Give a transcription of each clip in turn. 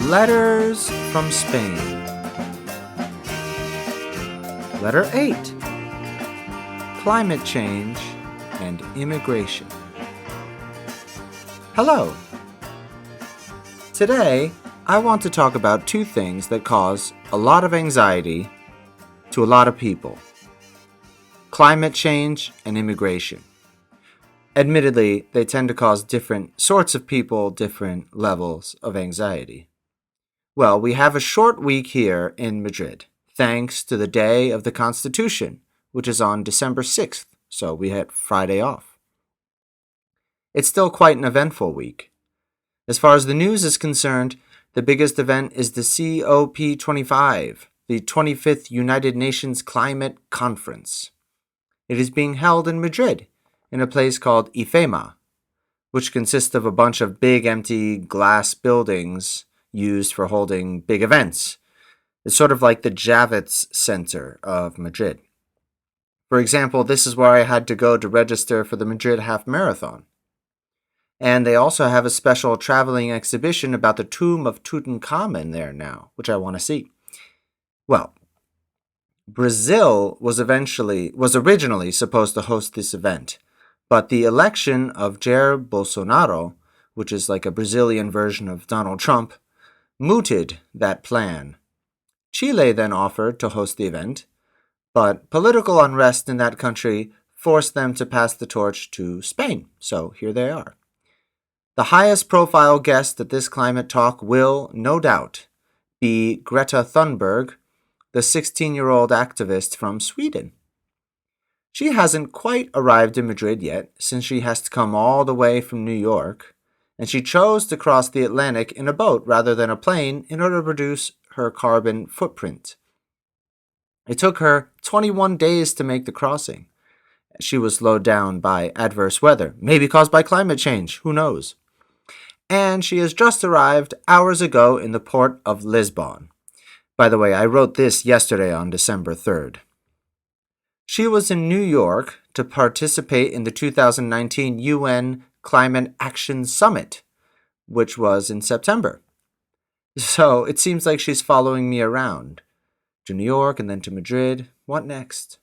Letters from Spain. Letter 8. Climate change and immigration. Hello. Today, I want to talk about two things that cause a lot of anxiety to a lot of people. Climate change and immigration. Admittedly, they tend to cause different sorts of people different levels of anxiety. Well, we have a short week here in Madrid, thanks to the Day of the Constitution, which is on December 6th, so we had Friday off. It's still quite an eventful week. As far as the news is concerned, the biggest event is the COP25, the 25th United Nations Climate Conference. It is being held in Madrid, in a place called IFEMA, which consists of a bunch of big empty glass buildings used for holding big events. It's sort of like the Javits Center of Madrid. For example, this is where I had to go to register for the Madrid Half Marathon. And they also have a special traveling exhibition about the tomb of Tutankhamun there now, which I want to see. Well, Brazil was originally supposed to host this event, but the election of Jair Bolsonaro, which is like a Brazilian version of Donald Trump, mooted that plan. Chile then offered to host the event, but political unrest in that country forced them to pass the torch to Spain, so here they are. The highest profile guest at this climate talk will, no doubt, be Greta Thunberg, the 16-year-old activist from Sweden. She hasn't quite arrived in Madrid yet, since she has to come all the way from New York, and she chose to cross the Atlantic in a boat rather than a plane in order to reduce her carbon footprint. It took her 21 days to make the crossing. She was slowed down by adverse weather, maybe caused by climate change, who knows? And she has just arrived hours ago in the port of Lisbon. By the way, I wrote this yesterday on December 3rd. She was in New York to participate in the 2019 UN Climate Action Summit, which was in September. So it seems like she's following me around. To New York and then to Madrid. What next?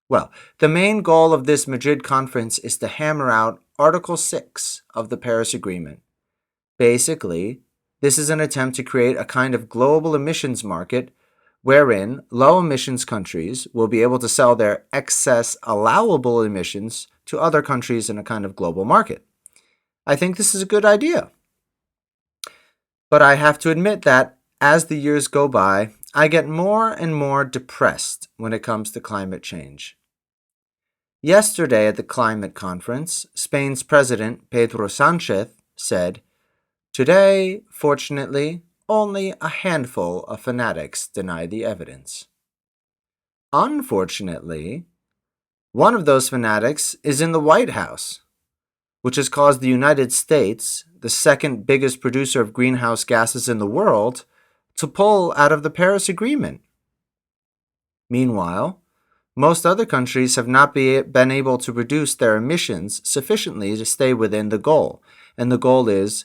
Well, the main goal of this Madrid conference is to hammer out Article 6 of the Paris Agreement. Basically, this is an attempt to create a kind of global emissions market wherein low-emissions countries will be able to sell their excess allowable emissions to other countries in a kind of global market. I think this is a good idea. But I have to admit that, as the years go by, I get more and more depressed when it comes to climate change. Yesterday at the climate conference, Spain's president, Pedro Sánchez, said, "Today, fortunately, only a handful of fanatics deny the evidence." Unfortunately, one of those fanatics is in the White House, which has caused the United States, the second biggest producer of greenhouse gases in the world, to pull out of the Paris Agreement. Meanwhile, most other countries have not been able to reduce their emissions sufficiently to stay within the goal, and the goal is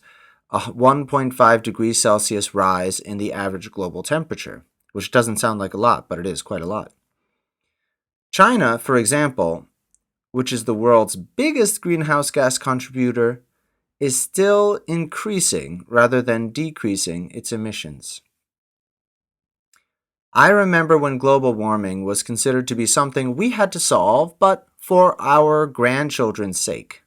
a 1.5 degrees Celsius rise in the average global temperature, which doesn't sound like a lot, but it is quite a lot. China, for example, which is the world's biggest greenhouse gas contributor, is still increasing rather than decreasing its emissions. I remember when global warming was considered to be something we had to solve, but for our grandchildren's sake.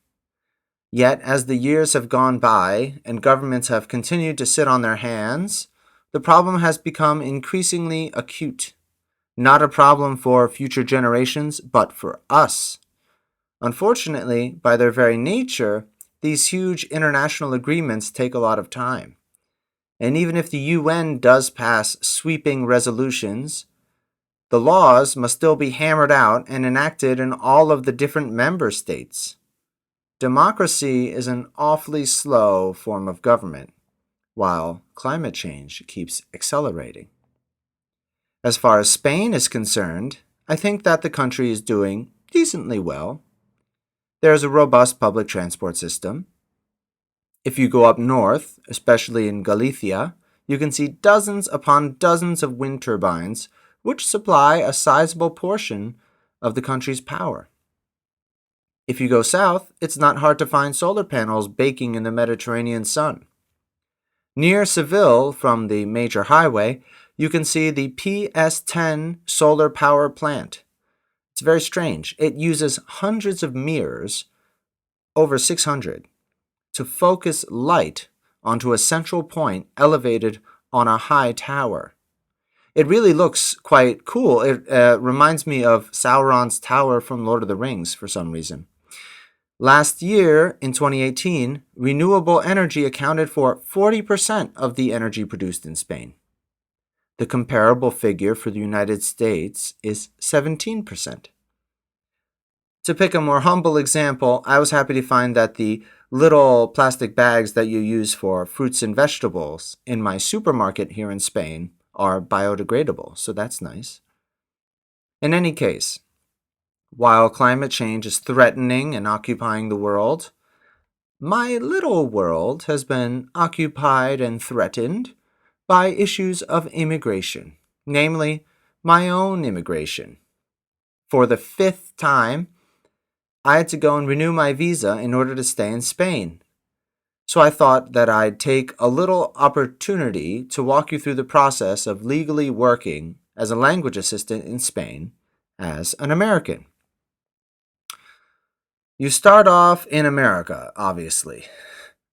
Yet, as the years have gone by and governments have continued to sit on their hands, the problem has become increasingly acute. Not a problem for future generations, but for us. Unfortunately, by their very nature, these huge international agreements take a lot of time. And even if the UN does pass sweeping resolutions, the laws must still be hammered out and enacted in all of the different member states. Democracy is an awfully slow form of government, while climate change keeps accelerating. As far as Spain is concerned, I think that the country is doing decently well. There is a robust public transport system. If you go up north, especially in Galicia, you can see dozens upon dozens of wind turbines, which supply a sizable portion of the country's power. If you go south, it's not hard to find solar panels baking in the Mediterranean sun. Near Seville, from the major highway, you can see the PS10 solar power plant. It's very strange. It uses hundreds of mirrors, over 600, to focus light onto a central point elevated on a high tower. It really looks quite cool. It reminds me of Sauron's tower from Lord of the Rings for some reason. Last year, in 2018, renewable energy accounted for 40% of the energy produced in Spain. The comparable figure for the United States is 17%. To pick a more humble example, I was happy to find that the little plastic bags that you use for fruits and vegetables in my supermarket here in Spain are biodegradable, so that's nice. In any case, while climate change is threatening and occupying the world, my little world has been occupied and threatened by issues of immigration, namely my own immigration. For the 5th time, I had to go and renew my visa in order to stay in Spain. So I thought that I'd take a little opportunity to walk you through the process of legally working as a language assistant in Spain as an American. You start off in America, obviously.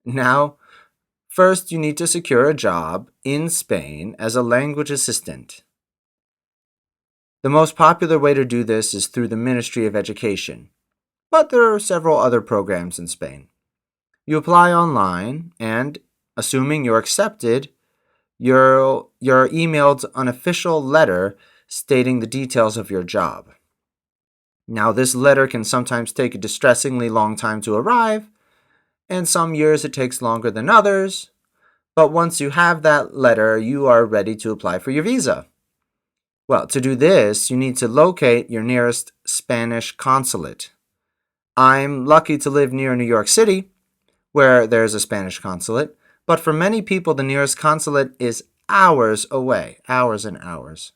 Now, first you need to secure a job in Spain as a language assistant. The most popular way to do this is through the Ministry of Education, but there are several other programs in Spain. You apply online, and, assuming you're accepted, you're emailed an official letter stating the details of your job. Now, this letter can sometimes take a distressingly long time to arrive, and some years it takes longer than others, but once you have that letter, you are ready to apply for your visa. Well, to do this, you need to locate your nearest Spanish consulate. I'm lucky to live near New York City, where there's a Spanish consulate, but for many people, the nearest consulate is hours away, hours and hours.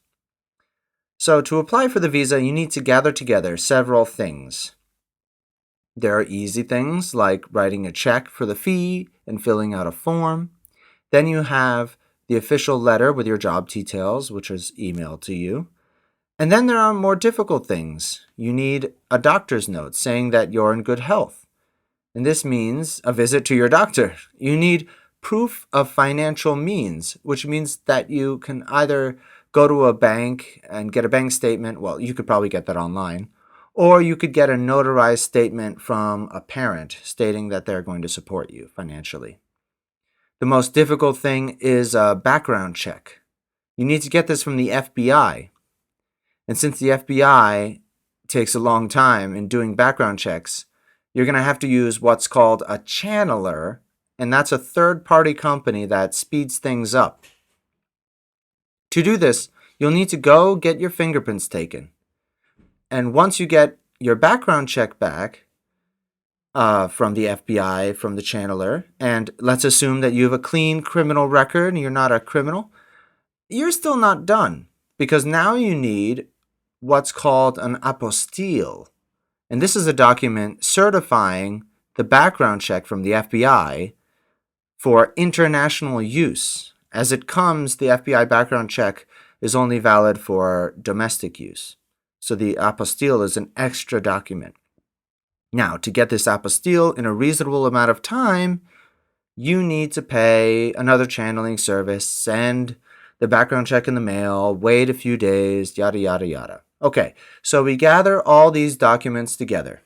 So to apply for the visa, you need to gather together several things. There are easy things like writing a check for the fee and filling out a form. Then you have the official letter with your job details, which is emailed to you. And then there are more difficult things. You need a doctor's note saying that you're in good health. And this means a visit to your doctor. You need proof of financial means, which means that you can either go to a bank and get a bank statement. Well, you could probably get that online. Or you could get a notarized statement from a parent stating that they're going to support you financially. The most difficult thing is a background check. You need to get this from the FBI. And since the FBI takes a long time in doing background checks, you're going to have to use what's called a channeler, and that's a third-party company that speeds things up. To do this, you'll need to go get your fingerprints taken. And once you get your background check back from the FBI, from the channeler, and let's assume that you have a clean criminal record and you're not a criminal, you're still not done, because now you need what's called an apostille. And this is a document certifying the background check from the FBI for international use. As it comes, the FBI background check is only valid for domestic use. So the apostille is an extra document. Now, to get this apostille in a reasonable amount of time, you need to pay another channeling service, send the background check in the mail, wait a few days, yada, yada, yada. Okay, so we gather all these documents together.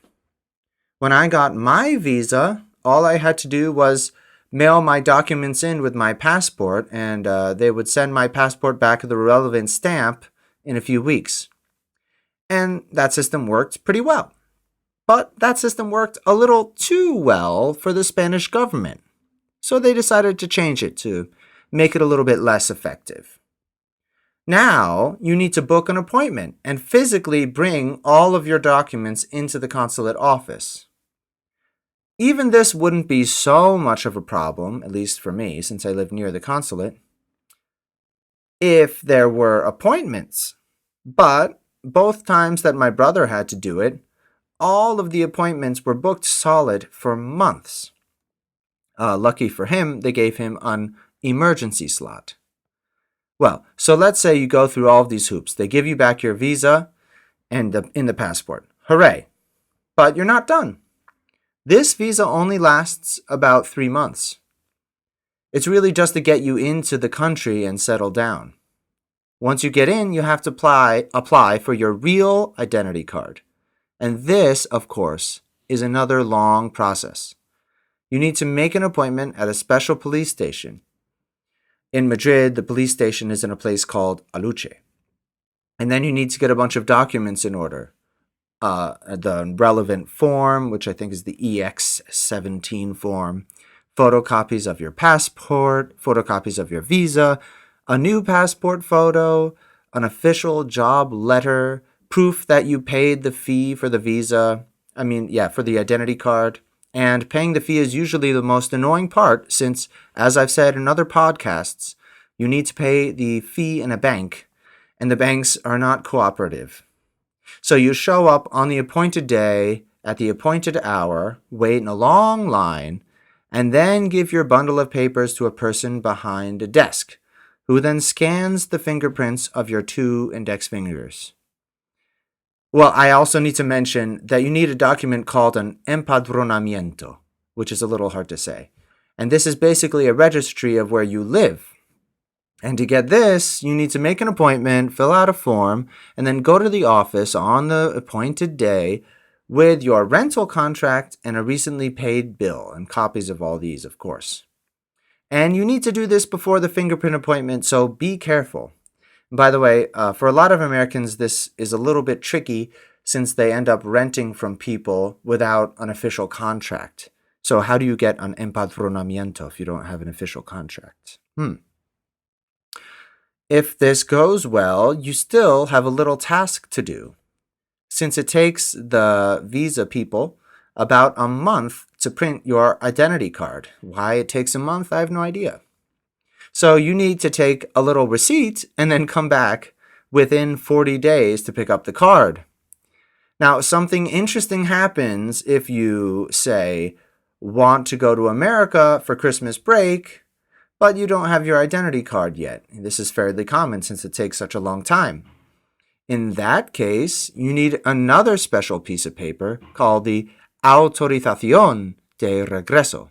When I got my visa, all I had to do was mail my documents in with my passport, and they would send my passport back with the relevant stamp in a few weeks. And that system worked pretty well. But that system worked a little too well for the Spanish government. So they decided to change it to make it a little bit less effective. Now, you need to book an appointment and physically bring all of your documents into the consulate office. Even this wouldn't be so much of a problem, at least for me, since I live near the consulate. if there were appointments. But both times that my brother had to do it, all of the appointments were booked solid for months. Lucky for him, they gave him an emergency slot. Well, so let's say you go through all of these hoops. They give you back your visa and in the passport. Hooray! But you're not done. This visa only lasts about 3 months. It's really just to get you into the country and settle down. Once you get in, you have to apply for your real identity card. And this, of course, is another long process. You need to make an appointment at a special police station. In Madrid, the police station is in a place called Aluche. And then you need to get a bunch of documents in order. The relevant form, which I think is the EX17 form, photocopies of your passport, photocopies of your visa, a new passport photo, an official job letter, proof that you paid the fee for the visa, for the identity card. And paying the fee is usually the most annoying part since, as I've said in other podcasts, you need to pay the fee in a bank, and the banks are not cooperative. So you show up on the appointed day, at the appointed hour, wait in a long line, and then give your bundle of papers to a person behind a desk, who then scans the fingerprints of your 2 index fingers. Well, I also need to mention that you need a document called an empadronamiento, which is a little hard to say. And this is basically a registry of where you live. And to get this, you need to make an appointment, fill out a form, and then go to the office on the appointed day with your rental contract and a recently paid bill, and copies of all these, of course. And you need to do this before the fingerprint appointment, so be careful. By the way, for a lot of Americans, this is a little bit tricky since they end up renting from people without an official contract. So how do you get an empadronamiento if you don't have an official contract? If this goes well, you still have a little task to do. Since it takes the visa people about a month to print your identity card. Why it takes a month, I have no idea. So you need to take a little receipt and then come back within 40 days to pick up the card. Now, something interesting happens if you, say, want to go to America for Christmas break, but you don't have your identity card yet. This is fairly common since it takes such a long time. In that case, you need another special piece of paper called the autorización de regreso.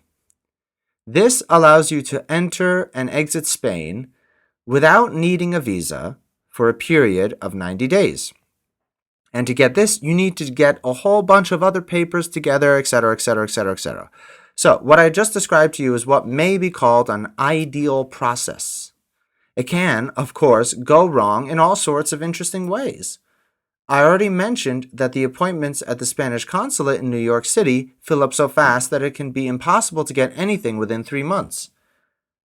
This allows you to enter and exit Spain without needing a visa for a period of 90 days. And to get this, you need to get a whole bunch of other papers together, etc., etc., etc., etc. So what I just described to you is what may be called an ideal process. It can, of course, go wrong in all sorts of interesting ways. I already mentioned that the appointments at the Spanish consulate in New York City fill up so fast that it can be impossible to get anything within 3 months.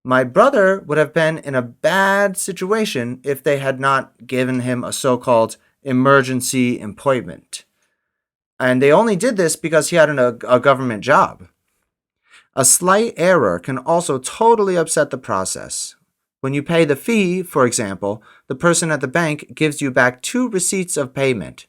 My brother would have been in a bad situation if they had not given him a so-called emergency appointment. And they only did this because he had a government job. A slight error can also totally upset the process. When you pay the fee, for example, the person at the bank gives you back 2 receipts of payment.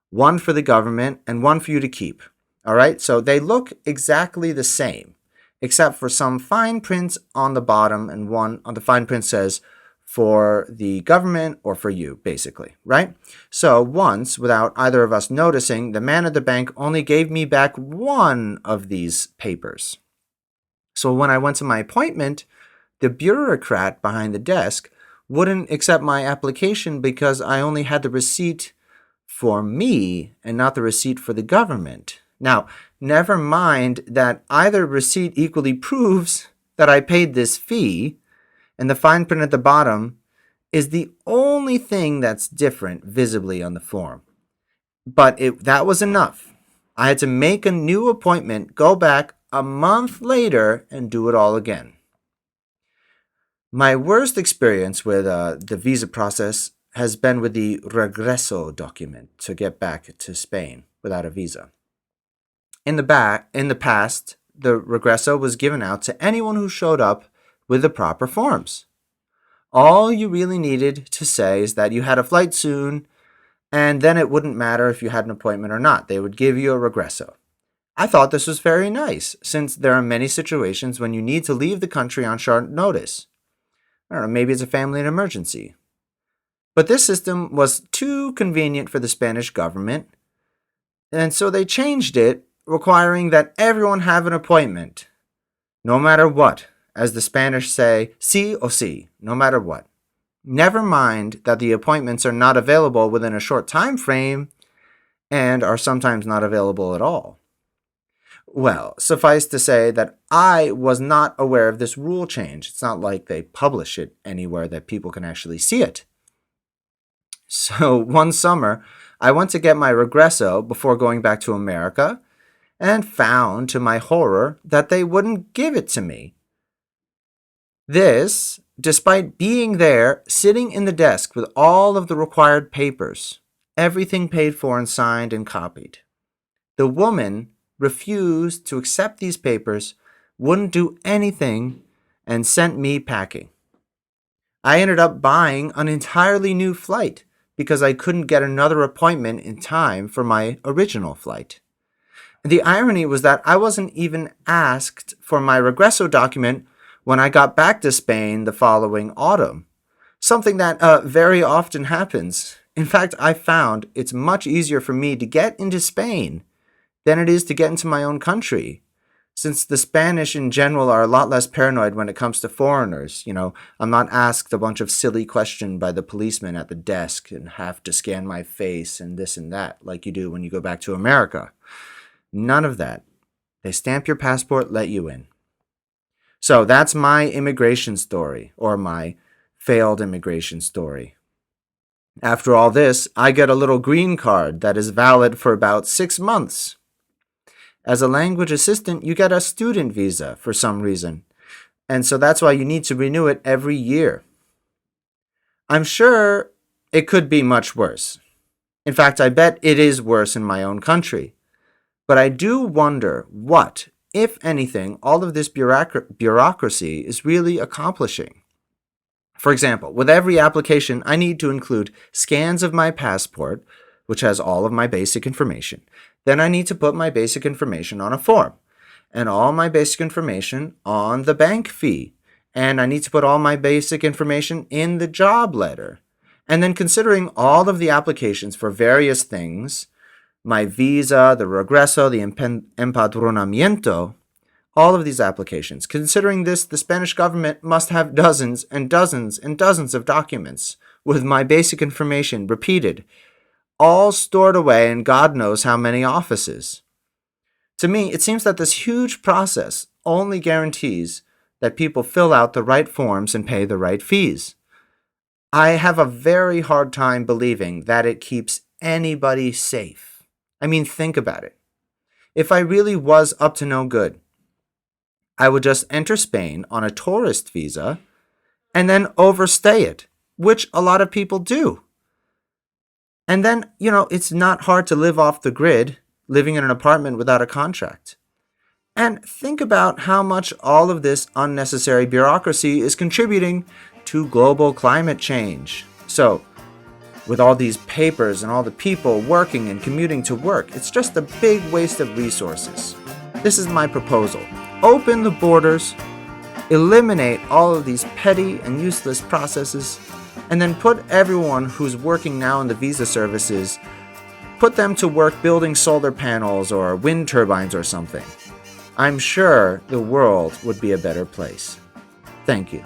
One for the government and one for you to keep. All right, so they look exactly the same, except for some fine print on the bottom, and one on the fine print says for the government or for you, basically, right? So once, without either of us noticing, the man at the bank only gave me back one of these papers. So when I went to my appointment, the bureaucrat behind the desk wouldn't accept my application because I only had the receipt for me and not the receipt for the government. Now, never mind that either receipt equally proves that I paid this fee, and the fine print at the bottom is the only thing that's different visibly on the form. But that was enough. I had to make a new appointment, go back a month later, and do it all again. My worst experience with the visa process has been with the regreso document to get back to Spain without a visa. In the past, the regreso was given out to anyone who showed up with the proper forms. All you really needed to say is that you had a flight soon, and then it wouldn't matter if you had an appointment or not. They would give you a regresso. I thought this was very nice, since there are many situations when you need to leave the country on short notice. I don't know, maybe it's a family emergency. But this system was too convenient for the Spanish government, and so they changed it, requiring that everyone have an appointment, no matter what. As the Spanish say, sí o sí, no matter what. Never mind that the appointments are not available within a short time frame and are sometimes not available at all. Well, suffice to say that I was not aware of this rule change. It's not like they publish it anywhere that people can actually see it. So one summer, I went to get my regresso before going back to America and found, to my horror, that they wouldn't give it to me. This, despite being there, sitting in the desk with all of the required papers, everything paid for and signed and copied. The woman refused to accept these papers, wouldn't do anything, and sent me packing. I ended up buying an entirely new flight because I couldn't get another appointment in time for my original flight. The irony was that I wasn't even asked for my regresso document when I got back to Spain the following autumn, something that very often happens. In fact, I found it's much easier for me to get into Spain than it is to get into my own country, since the Spanish in general are a lot less paranoid when it comes to foreigners. I'm not asked a bunch of silly questions by the policeman at the desk and have to scan my face and this and that like you do when you go back to America. None of that. They stamp your passport, let you in. So that's my immigration story, or my failed immigration story. After all this, I get a little green card that is valid for about 6 months. As a language assistant, you get a student visa for some reason, and so that's why you need to renew it every year. I'm sure it could be much worse. In fact, I bet it is worse in my own country. But I do wonder what, if anything, all of this bureaucracy is really accomplishing. For example, with every application, I need to include scans of my passport, which has all of my basic information. Then I need to put my basic information on a form, and all my basic information on the bank fee. And I need to put all my basic information in the job letter. And then considering all of the applications for various things, my visa, the regreso, the empadronamiento, all of these applications. Considering this, the Spanish government must have dozens and dozens and dozens of documents with my basic information repeated, all stored away in God knows how many offices. To me, it seems that this huge process only guarantees that people fill out the right forms and pay the right fees. I have a very hard time believing that it keeps anybody safe. I mean, think about it. If I really was up to no good, I would just enter Spain on a tourist visa and then overstay it, which a lot of people do. And then, it's not hard to live off the grid, living in an apartment without a contract. And think about how much all of this unnecessary bureaucracy is contributing to global climate change. So, with all these papers and all the people working and commuting to work, it's just a big waste of resources. This is my proposal. Open the borders, eliminate all of these petty and useless processes, and then put everyone who's working now in the visa services, put them to work building solar panels or wind turbines or something. I'm sure the world would be a better place. Thank you.